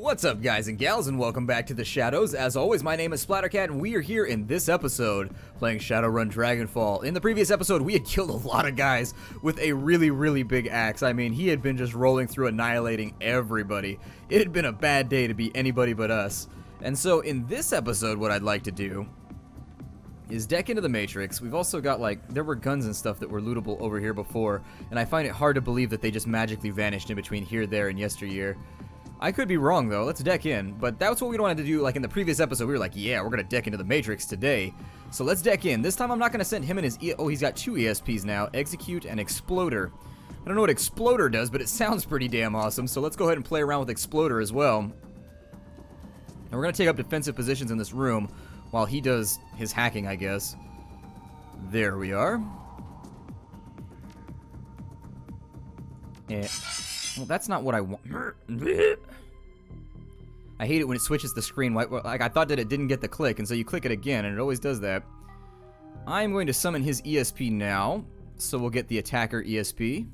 What's up, guys and gals, and welcome back to the Shadows. As always, my name is Splattercat, and we are here in this episode playing Shadowrun Dragonfall. In the previous episode, we had killed a lot of guys with a really big axe. I mean, he had been just rolling through annihilating everybody. It had been a bad day to be anybody but us. And so in this episode, what I'd like to do is deck into the Matrix. We've also got, like, there were guns and stuff that were lootable over here before, and I find it hard to believe that they just magically vanished in between here, there, and yesteryear. I could be wrong, though. Let's deck in. But that's what we wanted to do. Like in the previous episode, we were like, yeah, we're going to deck into the Matrix today. So let's deck in. This time I'm not going to send him and his... Oh, he's got two ESPs now. Execute and Exploder. I don't know what Exploder does, but it sounds pretty damn awesome. So let's go ahead and play around with Exploder as well. And we're going to take up defensive positions in this room while he does his hacking, I guess. There we are. Well, that's not what I want. I hate it when it switches the screen. Like, I thought that it didn't get the click, and so you click it again, and it always does that. I'm going to summon his ESP now, so we'll get the attacker ESP.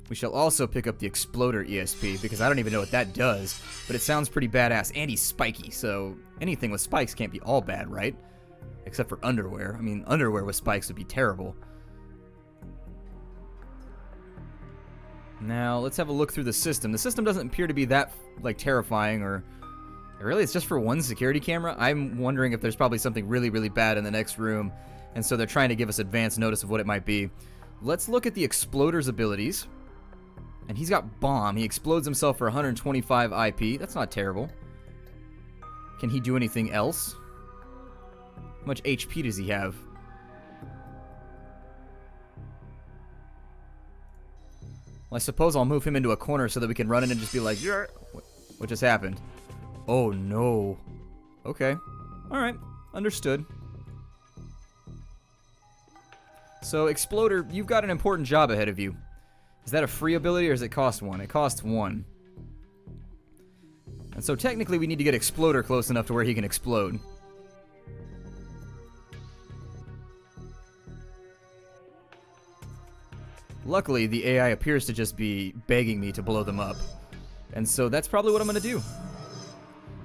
We shall also pick up the Exploder ESP, because I don't even know what that does, but it sounds pretty badass, and he's spiky, so anything with spikes can't be all bad, right? Except for underwear. I mean, underwear with spikes would be terrible. Now, let's have a look through the system. The system doesn't appear to be that, like, terrifying, or... Really, it's just for one security camera? I'm wondering if there's probably something really bad in the next room, and so they're trying to give us advance notice of what it might be. Let's look at the Exploder's abilities. And he's got Bomb. He explodes himself for 125 IP. That's not terrible. Can he do anything else? How much HP does he have? Well, I suppose I'll move him into a corner so that we can run in and just be like, yeah. What just happened? Oh, no. Okay. Alright. Understood. So, Exploder, you've got an important job ahead of you. Is that a free ability or does it cost one? It costs one. And so, technically, we need to get Exploder close enough to where he can explode. Luckily, the AI appears to just be begging me to blow them up. And so that's probably what I'm going to do.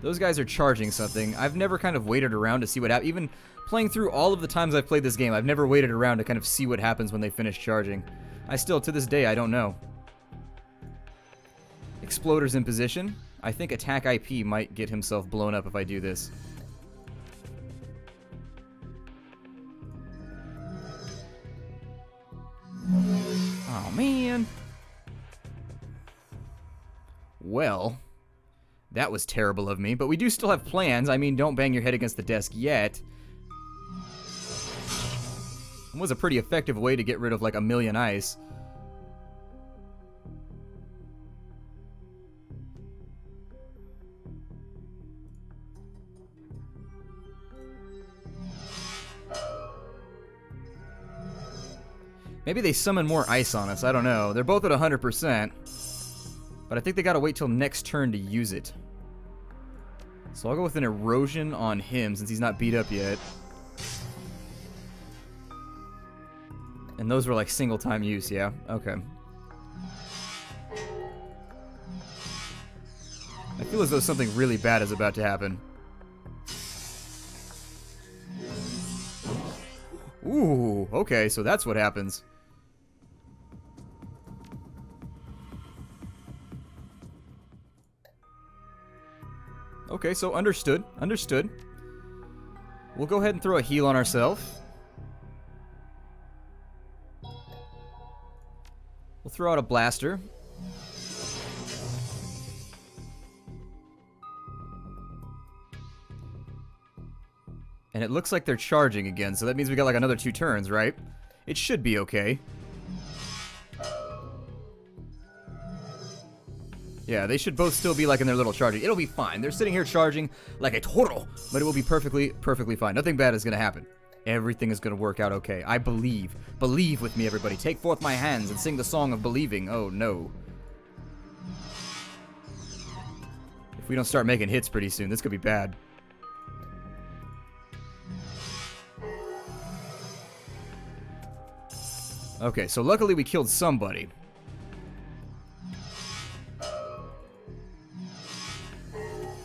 Those guys are charging something. I've never kind of waited around to see what happens. Even playing through all of the times I've played this game, I've never waited around to kind of see what happens when they finish charging. I still, to this day, I don't know. Exploder's in position. I think attack IP might get himself blown up if I do this. Oh, man. Well, that was terrible of me, but we do still have plans. I mean, don't bang your head against the desk yet. It was a pretty effective way to get rid of like a million ice. Maybe they summon more ice on us. I don't know. They're both at 100%. But I think they gotta wait till next turn to use it. So I'll go with an erosion on him since he's not beat up yet. And those were like single time use, yeah? Okay. I feel as though something really bad is about to happen. Ooh, okay, so that's what happens. Okay, so understood. Understood. We'll go ahead and throw a heal on ourselves. We'll throw out a blaster. And it looks like they're charging again, so that means we got like another 2 turns, right? It should be okay. Yeah, they should both still be like in their little charging. It'll be fine. They're sitting here charging like a toro, but it will be perfectly fine. Nothing bad is going to happen. Everything is going to work out okay. I believe. Believe with me, everybody. Take forth my hands and sing the song of believing. Oh, no. If we don't start making hits pretty soon, this could be bad. Okay, so luckily we killed somebody.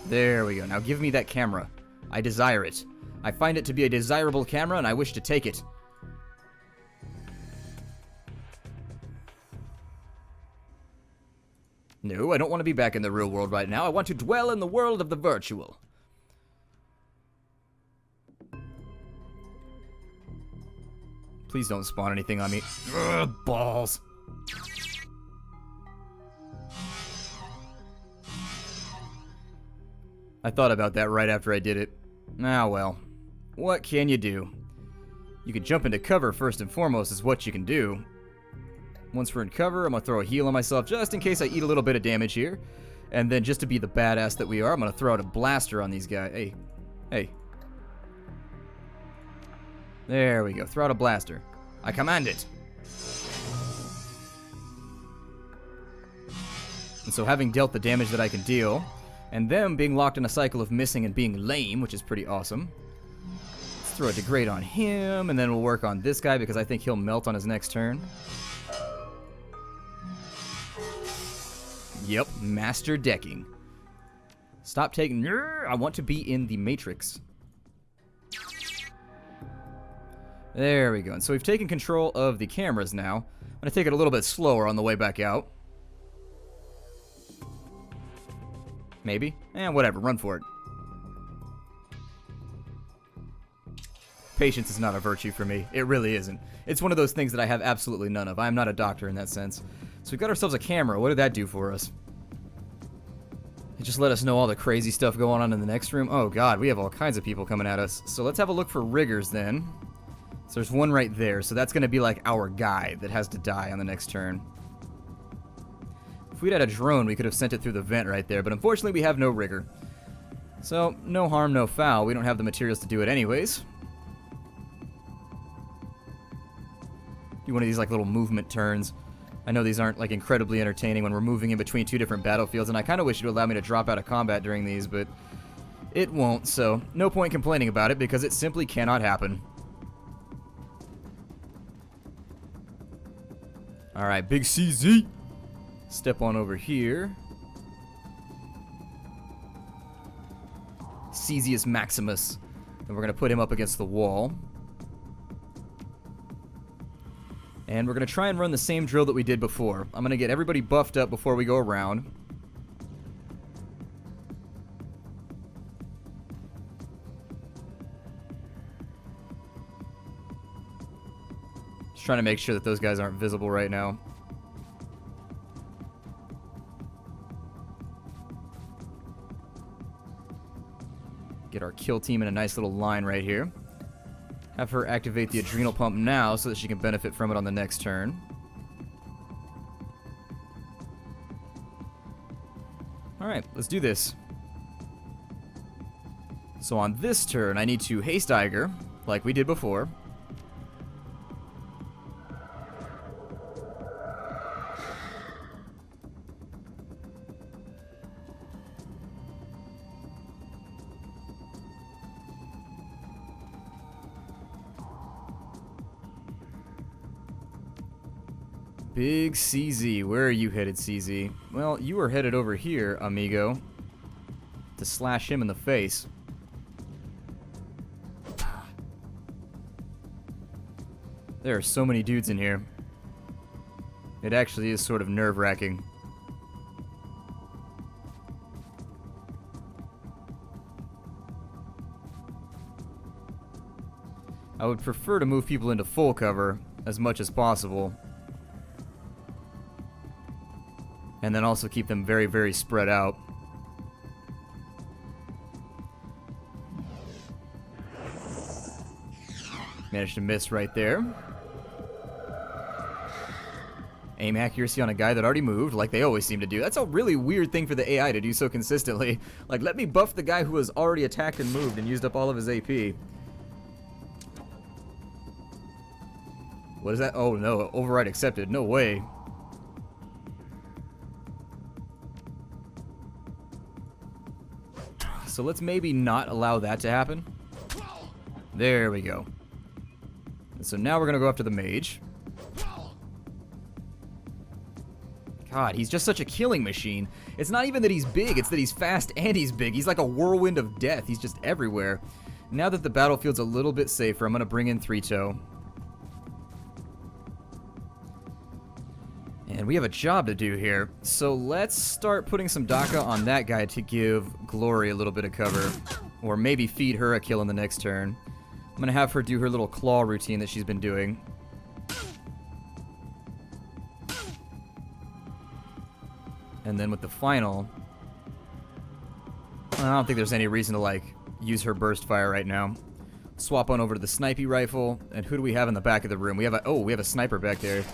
There we go. Now give me that camera. I desire it. I find it to be a desirable camera, and I wish to take it. No, I don't want to be back in the real world right now. I want to dwell in the world of the virtual. Please don't spawn anything on me. Ugh, balls. I thought about that right after I did it. Ah, well. What can you do? You can jump into cover first and foremost is what you can do. Once we're in cover, I'm going to throw a heal on myself just in case I eat a little bit of damage here. And then just to be the badass that we are, I'm going to throw out a blaster on these guys. Hey. Hey. There we go. Throw out a blaster. I command it. And so having dealt the damage that I can deal, and them being locked in a cycle of missing and being lame, which is pretty awesome. Let's throw a degrade on him, and then we'll work on this guy because I think he'll melt on his next turn. Yep, master decking. Stop taking... I want to be in the Matrix. There we go. And so we've taken control of the cameras now. I'm going to take it a little bit slower on the way back out. Maybe. Whatever. Run for it. Patience is not a virtue for me. It really isn't. It's one of those things that I have absolutely none of. I'm not a doctor in that sense. So we've got ourselves a camera. What did that do for us? It just let us know all the crazy stuff going on in the next room. Oh god, we have all kinds of people coming at us. So let's have a look for riggers then. So there's one right there. So that's going to be like our guy that has to die on the next turn. If we'd had a drone, we could have sent it through the vent right there. But unfortunately, we have no rigger. So no harm, no foul. We don't have the materials to do it anyways. Do one of these like little movement turns. I know these aren't like incredibly entertaining when we're moving in between two different battlefields, and I kind of wish it would allow me to drop out of combat during these, but it won't, so no point complaining about it because it simply cannot happen. Alright, Big CZ. Step on over here. Cesius Maximus. And we're going to put him up against the wall. And we're going to try and run the same drill that we did before. I'm going to get everybody buffed up before we go around. Just trying to make sure that those guys aren't visible right now. Get our kill team in a nice little line right here. Have her activate the adrenal pump now so that she can benefit from it on the next turn. Alright, let's do this. So on this turn, I need to haste Iger, like we did before. Big CZ, where are you headed, CZ? Well, you are headed over here, amigo, to slash him in the face. There are so many dudes in here. It actually is sort of nerve-wracking. I would prefer to move people into full cover as much as possible. And then also keep them very, very spread out. Managed to miss right there. Aim accuracy on a guy that already moved, like they always seem to do. That's a really weird thing for the AI to do so consistently. Like, let me buff the guy who has already attacked and moved and used up all of his AP. What is that? Oh no, override accepted. No way. So let's maybe not allow that to happen. There we go. And so now we're going to go after the mage. God, God, he's just such a killing machine. It's not even that he's big, it's that he's fast and he's big. He's like a whirlwind of death. He's just everywhere. Now that the battlefield's a little bit safer, I'm going to bring in Three-Toe. And we have a job to do here. So let's start putting some Daka on that guy to give Glory a little bit of cover. Or maybe feed her a kill in the next turn. I'm going to have her do her little claw routine that she's been doing. And then with the final, I don't think there's any reason to, like, use her burst fire right now. Swap on over to the snipey rifle. And who do we have in the back of the room? We have a sniper back there.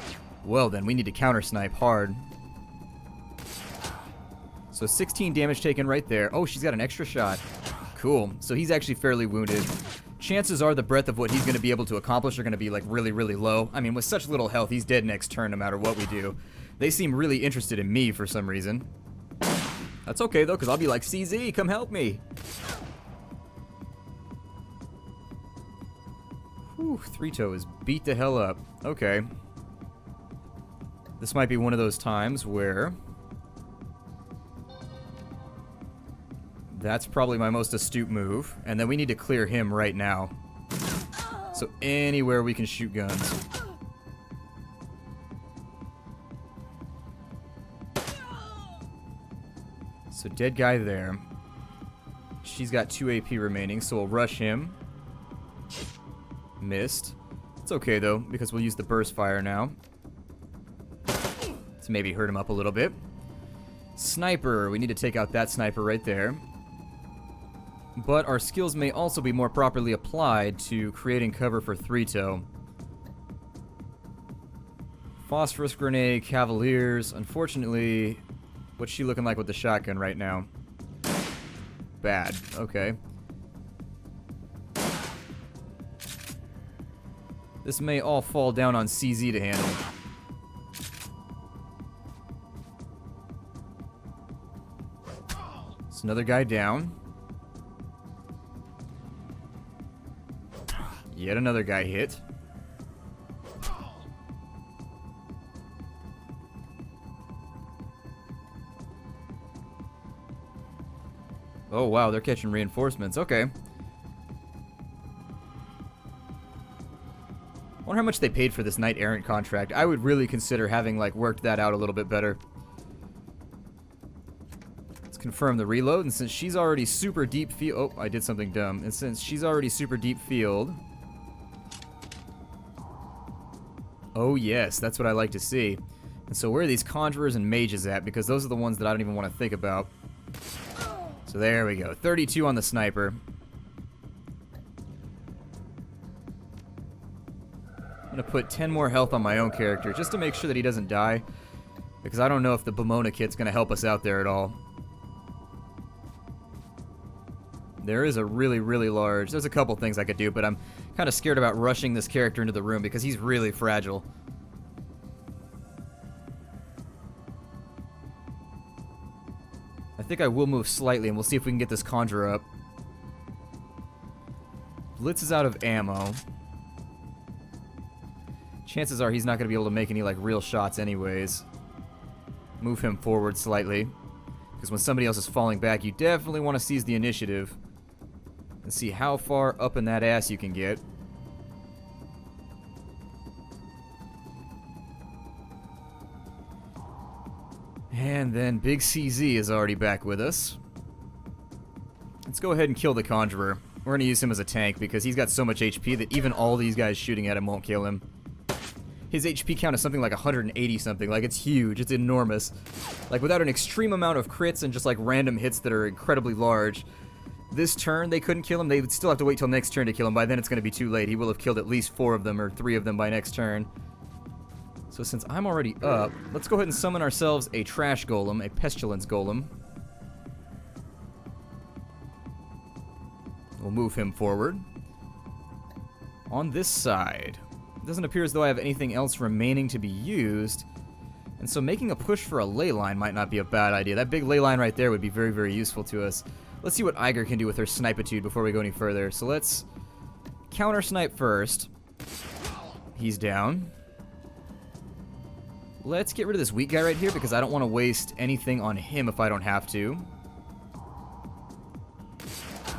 Well then, we need to counter snipe hard. So 16 damage taken right there. Oh, she's got an extra shot. Cool. So he's actually fairly wounded. Chances are the breadth of what he's going to be able to accomplish are going to be, like, really, really low. I mean, with such little health, he's dead next turn no matter what we do. They seem really interested in me for some reason. That's okay, though, because I'll be like, CZ, come help me. Whew, Three-Toe is beat the hell up. Okay. This might be one of those times where... That's probably my most astute move. And then we need to clear him right now. So anywhere we can shoot guns. So dead guy there. She's got 2 AP remaining, so we'll rush him. Missed. It's okay though, because we'll use the burst fire now. To maybe hurt him up a little bit. Sniper. We need to take out that sniper right there. But our skills may also be more properly applied to creating cover for Three-Toe. Phosphorus Grenade, Cavaliers. Unfortunately, what's she looking like with the shotgun right now? Bad. Okay. This may all fall down on CZ to handle. It's another guy down. Yet another guy hit. Oh wow, they're catching reinforcements. Okay. Wonder how much they paid for this Knight Errant contract. I would really consider having, like, worked that out a little bit better. Let's confirm the reload, and since she's already super deep field... Oh, I did something dumb. And since she's already super deep field... Oh yes, that's what I like to see. And so where are these Conjurers and Mages at? Because those are the ones that I don't even want to think about. So there we go. 32 on the Sniper. I'm going to put 10 more health on my own character just to make sure that he doesn't die. Because I don't know if the Pomona kit's going to help us out there at all. There is a really, really large... There's a couple things I could do, but I'm kind of scared about rushing this character into the room because he's really fragile. I think I will move slightly, and we'll see if we can get this Conjurer up. Blitz is out of ammo. Chances are he's not going to be able to make any, like, real shots anyways. Move him forward slightly. Because when somebody else is falling back, you definitely want to seize the initiative. And see how far up in that ass you can get. And then Big CZ is already back with us. Let's go ahead and kill the Conjurer. We're going to use him as a tank because he's got so much HP that even all these guys shooting at him won't kill him. His HP count is something like 180 something. Like, it's huge. It's enormous. Like, without an extreme amount of crits and just, like, random hits that are incredibly large, this turn they couldn't kill him. They would still have to wait till next turn to kill him. By then it's going to be too late. He will have killed at least 4 of them or 3 of them by next turn. So since I'm already up, let's go ahead and summon ourselves a Trash Golem, a Pestilence Golem. We'll move him forward. On this side, it doesn't appear as though I have anything else remaining to be used. And so making a push for a ley line might not be a bad idea. That big ley line right there would be very, very useful to us. Let's see what Iger can do with her snipitude before we go any further. So let's counter snipe first. He's down. Let's get rid of this weak guy right here because I don't want to waste anything on him if I don't have to.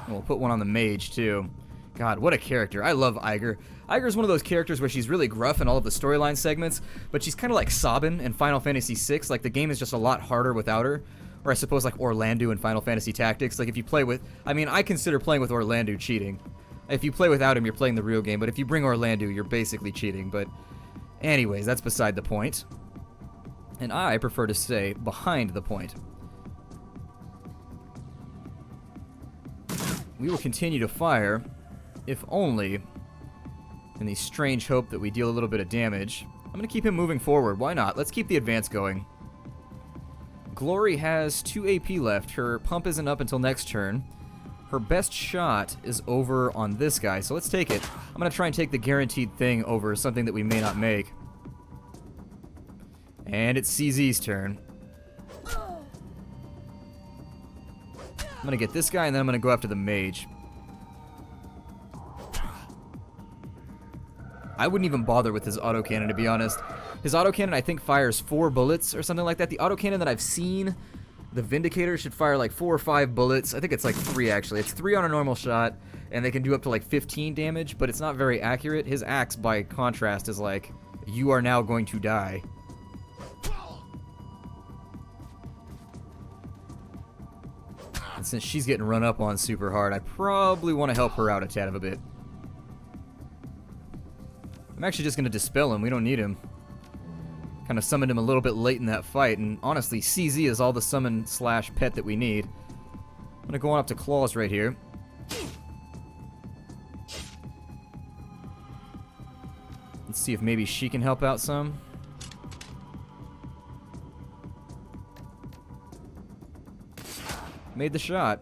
We'll put one on the mage, too. God, what a character. I love Iger. Iger's one of those characters where she's really gruff in all of the storyline segments, but she's kind of like Sabin in Final Fantasy VI. Like, the game is just a lot harder without her. Or I suppose like Orlando in Final Fantasy Tactics. Like, if you play with... I mean, I consider playing with Orlando cheating. If you play without him, you're playing the real game, but if you bring Orlando, you're basically cheating. But anyways, that's beside the point. And I prefer to stay behind the point. We will continue to fire, if only in the strange hope that we deal a little bit of damage. I'm going to keep him moving forward. Why not? Let's keep the advance going. Glory has 2 AP left. Her pump isn't up until next turn. Her best shot is over on this guy, so let's take it. I'm going to try and take the guaranteed thing over something that we may not make. And it's CZ's turn. I'm going to get this guy, and then I'm going to go after the mage. I wouldn't even bother with his autocannon, to be honest. His autocannon, I think, fires 4 bullets or something like that. The autocannon that I've seen, the Vindicator, should fire like 4 or 5 bullets. I think it's like 3, actually. It's 3 on a normal shot, and they can do up to like 15 damage, but it's not very accurate. His axe, by contrast, is like, you are now going to die. And since she's getting run up on super hard, I probably want to help her out a tad of a bit. I'm actually just going to dispel him. We don't need him. Kind of summoned him a little bit late in that fight, and honestly, CZ is all the summon slash pet that we need. I'm going to go on up to Claws right here. Let's see if maybe she can help out some. Made the shot.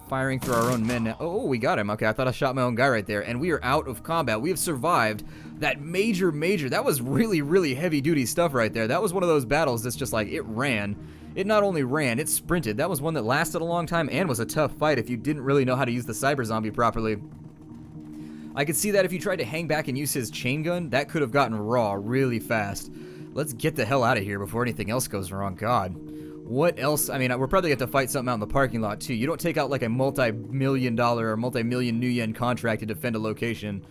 Firing through our own men now. Oh, we got him. Okay, I thought I shot my own guy right there. And we are out of combat. We have survived that major... That was really, really heavy-duty stuff right there. That was one of those battles that's just like, it ran. It not only ran, it sprinted. That was one that lasted a long time and was a tough fight if you didn't really know how to use the cyber zombie properly. I could see that if you tried to hang back and use his chain gun, that could have gotten raw really fast. Let's get the hell out of here before anything else goes wrong. God. What else? I mean, we're probably going to have to fight something out in the parking lot, too. You don't take out like a multi-million-dollar or multi-million new yen contract to defend a location.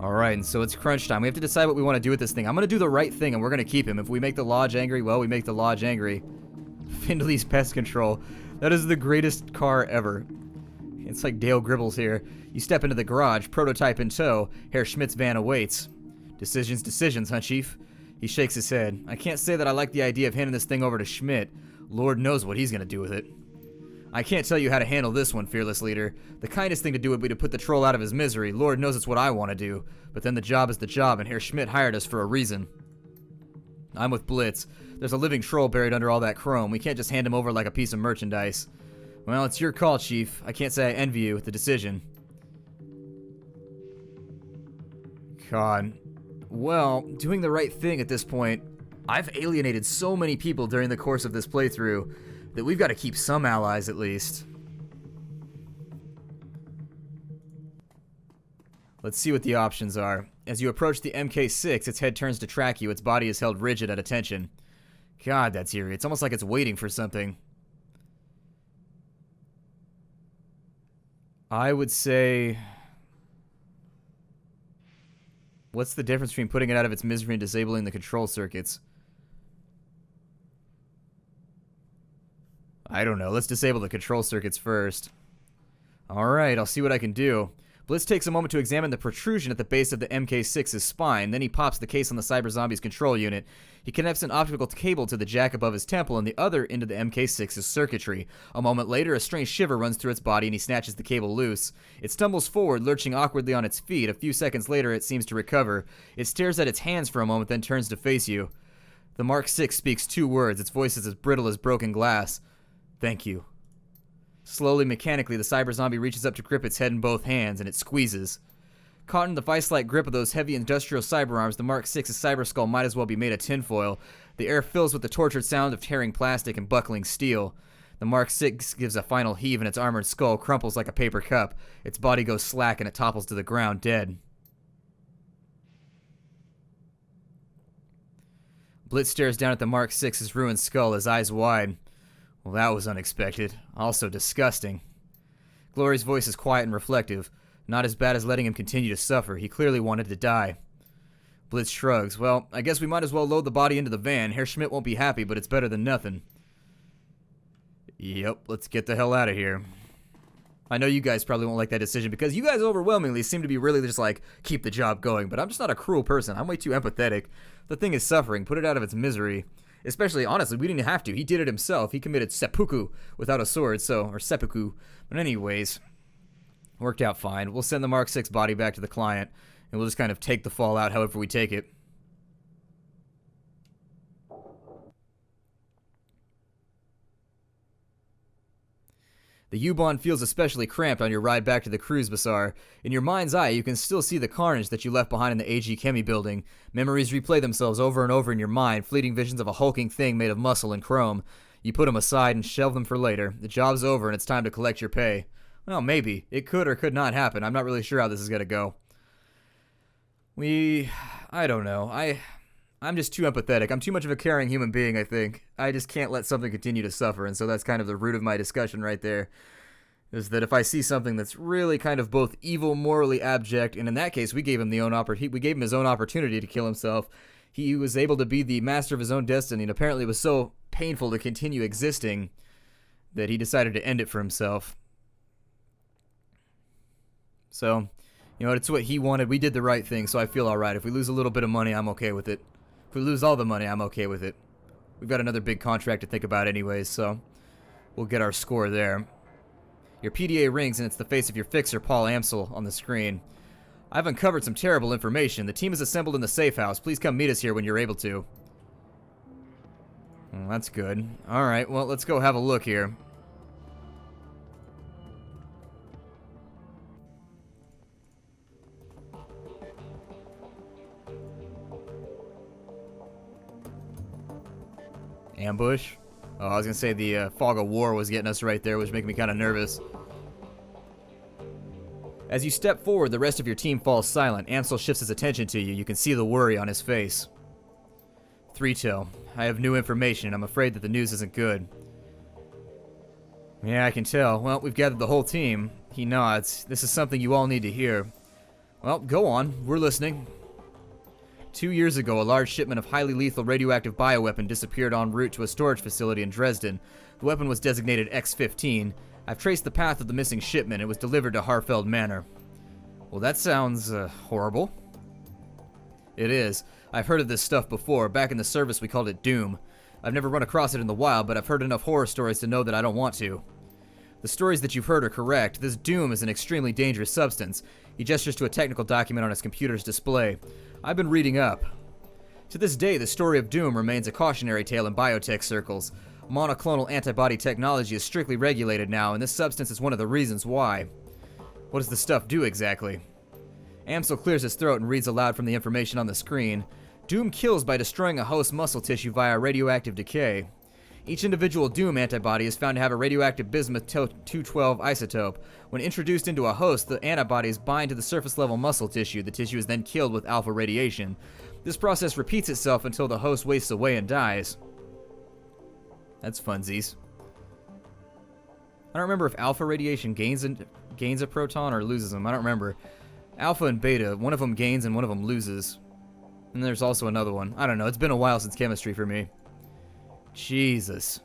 Alright, and so it's crunch time. We have to decide what we want to do with this thing. I'm going to do the right thing, and we're going to keep him. If we make the Lodge angry, well, we make the Lodge angry. Findley's Pest Control. That is the greatest car ever. It's like Dale Gribbles here. You step into the garage, prototype in tow. Herr Schmidt's van awaits. Decisions, huh, Chief? He shakes his head. I can't say that I like the idea of handing this thing over to Schmidt. Lord knows what he's going to do with it. I can't tell you how to handle this one, fearless leader. The kindest thing to do would be to put the troll out of his misery. Lord knows it's what I want to do. But then the job is the job, and Herr Schmidt hired us for a reason. I'm with Blitz. There's a living troll buried under all that chrome. We can't just hand him over like a piece of merchandise. Well, it's your call, Chief. I can't say I envy you with the decision. God. Well, doing the right thing at this point, I've alienated so many people during the course of this playthrough that we've got to keep some allies at least. Let's see what the options are. As you approach the MK6, its head turns to track you. Its body is held rigid at attention. God, that's eerie. It's almost like it's waiting for something. I would say... What's the difference between putting it out of its misery and disabling the control circuits? I don't know. Let's disable the control circuits first. Alright, I'll see what I can do. Blitz takes a moment to examine the protrusion at the base of the MK6's spine, then he pops the case on the Cyber Zombie's control unit. He connects an optical cable to the jack above his temple and the other into the MK6's circuitry. A moment later, a strange shiver runs through its body and he snatches the cable loose. It stumbles forward, lurching awkwardly on its feet. A few seconds later, it seems to recover. It stares at its hands for a moment, then turns to face you. The Mark 6 speaks 2 words. Its voice is as brittle as broken glass. Thank you. Slowly, mechanically, the cyber zombie reaches up to grip its head in both hands, and it squeezes. Caught in the vice-like grip of those heavy industrial cyber arms, the Mark 6's cyber skull might as well be made of tinfoil. The air fills with the tortured sound of tearing plastic and buckling steel. The Mark 6 gives a final heave and its armored skull crumples like a paper cup. Its body goes slack and it topples to the ground, dead. Blitz stares down at the Mark 6's ruined skull, his eyes wide. Well, that was unexpected. Also disgusting. Glory's voice is quiet and reflective. Not as bad as letting him continue to suffer. He clearly wanted to die. Blitz shrugs. Well, I guess we might as well load the body into the van. Herr Schmidt won't be happy, but it's better than nothing. Yep, let's get the hell out of here. I know you guys probably won't like that decision because you guys overwhelmingly seem to be really just like, keep the job going, but I'm just not a cruel person. I'm way too empathetic. The thing is suffering. Put it out of its misery. Especially, honestly, we didn't have to. He did it himself. He committed seppuku without a sword, or seppuku. But anyways, worked out fine. We'll send the Mark 6 body back to the client, and we'll just kind of take the fall out however we take it. The U-Bahn feels especially cramped on your ride back to the cruise bazaar. In your mind's eye, you can still see the carnage that you left behind in the AG Chemi building. Memories replay themselves over and over in your mind, fleeting visions of a hulking thing made of muscle and chrome. You put them aside and shelve them for later. The job's over and it's time to collect your pay. Well, maybe. It could or could not happen. I'm not really sure how this is going to go. I don't know. I'm just too empathetic. I'm too much of a caring human being, I think. I just can't let something continue to suffer, and so that's kind of the root of my discussion right there. Is that if I see something that's really kind of both evil, morally abject, and in that case, we gave him his own opportunity to kill himself. He was able to be the master of his own destiny, and apparently it was so painful to continue existing that he decided to end it for himself. So, you know, it's what he wanted. We did the right thing, so I feel alright. If we lose a little bit of money, I'm okay with it. If we lose all the money, I'm okay with it. We've got another big contract to think about anyways, so we'll get our score there. Your PDA rings and it's the face of your fixer, Paul Amsel, on the screen. I've uncovered some terrible information. The team is assembled in the safe house. Please come meet us here when you're able to. Well, that's good. Alright, well, let's go have a look here. Ambush? Oh, I was gonna say the fog of war was getting us right there, which made me kind of nervous. As you step forward, the rest of your team falls silent. Amsel shifts his attention to you. You can see the worry on his face. Three-Toe, I have new information, and I'm afraid that the news isn't good. Yeah, I can tell. Well, we've gathered the whole team. He nods. This is something you all need to hear. Well, go on. We're listening. 2 years ago, a large shipment of highly lethal radioactive bioweapon disappeared en route to a storage facility in Dresden. The weapon was designated X-15. I've traced the path of the missing shipment. It was delivered to Harfeld Manor. Well, that sounds, horrible. It is. I've heard of this stuff before. Back in the service, we called it Doom. I've never run across it in the wild, but I've heard enough horror stories to know that I don't want to. The stories that you've heard are correct. This Doom is an extremely dangerous substance. He gestures to a technical document on his computer's display. I've been reading up. To this day, the story of Doom remains a cautionary tale in biotech circles. Monoclonal antibody technology is strictly regulated now, and this substance is one of the reasons why. What does the stuff do exactly? Amsel clears his throat and reads aloud from the information on the screen. Doom kills by destroying a host's muscle tissue via radioactive decay. Each individual Doom antibody is found to have a radioactive bismuth-212 isotope. When introduced into a host, the antibodies bind to the surface-level muscle tissue. The tissue is then killed with alpha radiation. This process repeats itself until the host wastes away and dies. That's funsies. I don't remember if alpha radiation gains a proton or loses them. I don't remember. Alpha and beta, one of them gains and one of them loses. And there's also another one. I don't know. It's been a while since chemistry for me. Jesus.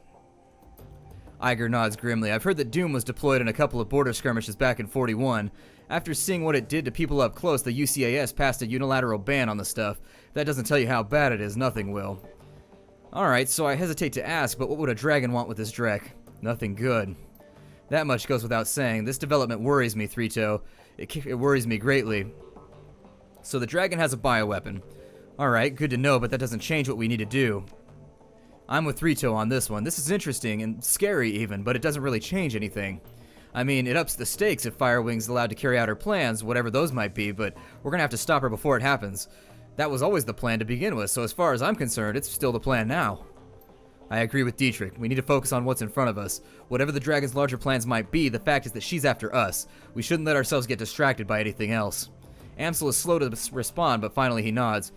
Iger nods grimly. I've heard that Doom was deployed in a couple of border skirmishes back in 41. After seeing what it did to people up close, the UCAS passed a unilateral ban on the stuff. If that doesn't tell you how bad it is, nothing will. Alright, so I hesitate to ask, but what would a dragon want with this Drek? Nothing good. That much goes without saying. This development worries me, Three-Toe. It worries me greatly. So the dragon has a bioweapon. Alright, good to know, but that doesn't change what we need to do. I'm with Three-Toe on this one. This is interesting and scary even, but it doesn't really change anything. I mean, it ups the stakes if Firewing's allowed to carry out her plans, whatever those might be, but we're gonna have to stop her before it happens. That was always the plan to begin with, so as far as I'm concerned, it's still the plan now. I agree with Dietrich. We need to focus on what's in front of us. Whatever the dragon's larger plans might be, the fact is that she's after us. We shouldn't let ourselves get distracted by anything else. Amsel is slow to respond, but finally he nods.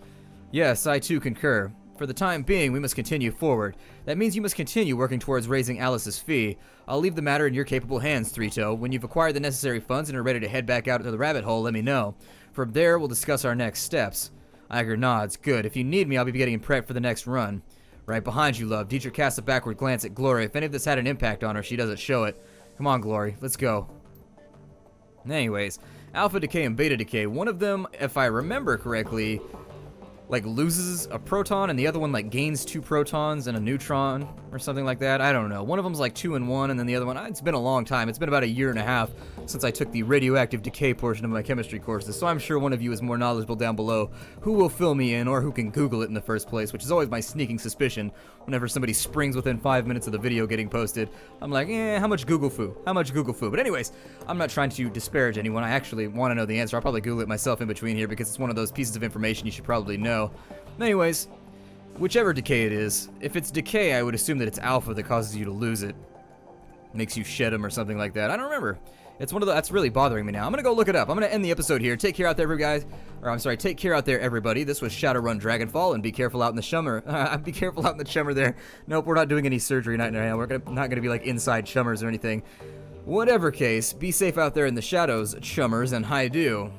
Yes, I too concur. For the time being, we must continue forward. That means you must continue working towards raising Alice's fee. I'll leave the matter in your capable hands, Three-Toe. When you've acquired the necessary funds and are ready to head back out to the rabbit hole, let me know. From there, we'll discuss our next steps. Iger nods. Good. If you need me, I'll be getting prepped for the next run. Right behind you, love. Dietrich casts a backward glance at Glory. If any of this had an impact on her, she doesn't show it. Come on, Glory. Let's go. Anyways, Alpha Decay and Beta Decay. One of them, if I remember correctly, like loses a proton, and the other one like gains 2 protons and a neutron or something like that. I don't know. One of them's like 2 and 1, and then the other one, it's been a long time. It's been about a year and a half since I took the radioactive decay portion of my chemistry courses, so I'm sure one of you is more knowledgeable down below who will fill me in or who can Google it in the first place, which is always my sneaking suspicion. Whenever somebody springs within 5 minutes of the video getting posted, I'm like, how much Google foo? How much Google foo? But anyways, I'm not trying to disparage anyone. I actually want to know the answer. I'll probably Google it myself in between here because it's one of those pieces of information you should probably know. Anyways, whichever decay it is, if it's decay, I would assume that it's alpha that causes you to lose it. Makes you shed them or something like that. I don't remember. It's one of the, that's really bothering me now. I'm gonna go look it up. I'm gonna end the episode here. Take care out there, guys. Or I'm sorry, take care out there, everybody. This was Shadowrun Dragonfall, and be careful out in the chummer. Be careful out in the chummer there. Nope, we're not doing any surgery right now. We're not gonna be like inside chummers or anything. Whatever case, be safe out there in the shadows, chummers, and hi-do.